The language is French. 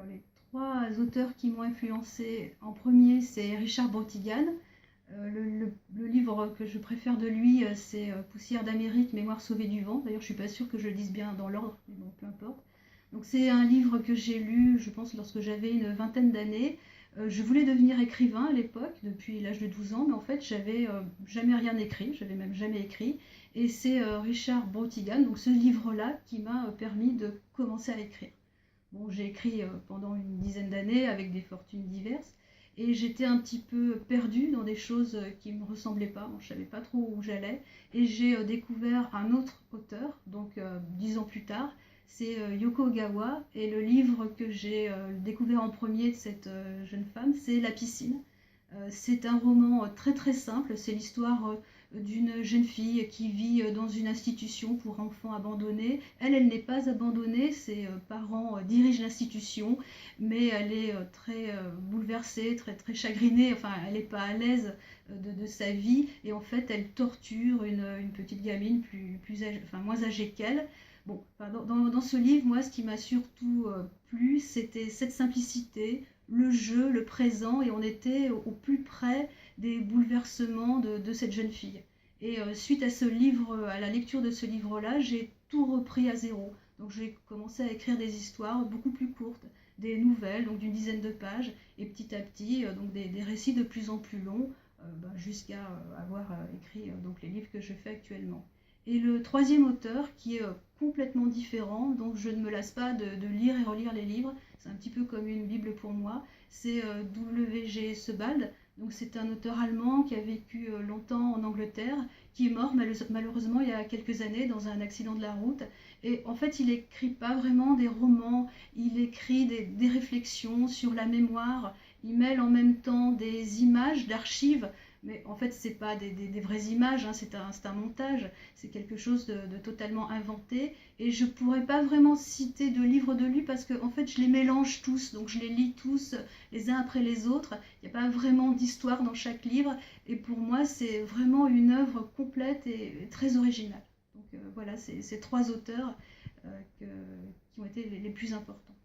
Alors, les trois auteurs qui m'ont influencé, en premier, c'est Richard Brautigan. Le livre que je préfère de lui, c'est Poussière d'Amérique, Mémoire sauvée du vent. D'ailleurs, je ne suis pas sûre que je le dise bien dans l'ordre, mais bon, peu importe. Donc, c'est un livre que j'ai lu, je pense, lorsque j'avais une vingtaine d'années. Je voulais devenir écrivain à l'époque, depuis l'âge de 12 ans, mais en fait, j'avais jamais rien écrit, j'avais même jamais écrit. Et c'est Richard Brautigan, donc ce livre-là, qui m'a permis de commencer à écrire. Bon, j'ai écrit pendant une dizaine d'années avec des fortunes diverses et j'étais un petit peu perdue dans des choses qui ne me ressemblaient pas. Bon, je ne savais pas trop où j'allais et j'ai découvert un autre auteur, donc 10 ans plus tard, c'est Yoko Ogawa et le livre que j'ai découvert en premier de cette jeune femme, c'est La piscine. C'est un roman très très simple, c'est l'histoire d'une jeune fille qui vit dans une institution pour enfants abandonnés. Elle n'est pas abandonnée, ses parents dirigent l'institution, mais elle est très bouleversée, très, très chagrinée, enfin elle n'est pas à l'aise de sa vie, et en fait elle torture une petite gamine moins âgée qu'elle. Bon, dans ce livre, moi, ce qui m'a surtout plu, c'était cette simplicité, le jeu, le présent, et on était au plus près des bouleversements de cette jeune fille. Et suite à ce livre, à la lecture de ce livre-là, j'ai tout repris à zéro. Donc j'ai commencé à écrire des histoires beaucoup plus courtes, des nouvelles, donc d'une dizaine de pages, et petit à petit, donc des récits de plus en plus longs, jusqu'à avoir écrit donc les livres que je fais actuellement. Et le troisième auteur, qui est complètement différent, donc je ne me lasse pas de lire et relire les livres, c'est un petit peu comme une Bible pour moi, c'est W.G. Sebald. Donc c'est un auteur allemand qui a vécu longtemps en Angleterre, qui est mort malheureusement il y a quelques années dans un accident de la route. Et en fait, il n'écrit pas vraiment des romans, il écrit des réflexions sur la mémoire, il mêle en même temps des images d'archives, mais en fait, ce n'est pas des vraies images, hein, c'est un montage, c'est quelque chose de totalement inventé. Et je ne pourrais pas vraiment citer de livres de lui parce que en fait, je les mélange tous, donc je les lis tous les uns après les autres. Il n'y a pas vraiment d'histoire dans chaque livre, et pour moi, c'est vraiment une œuvre complète et très originale. Donc voilà, c'est ces trois auteurs qui ont été les plus importants.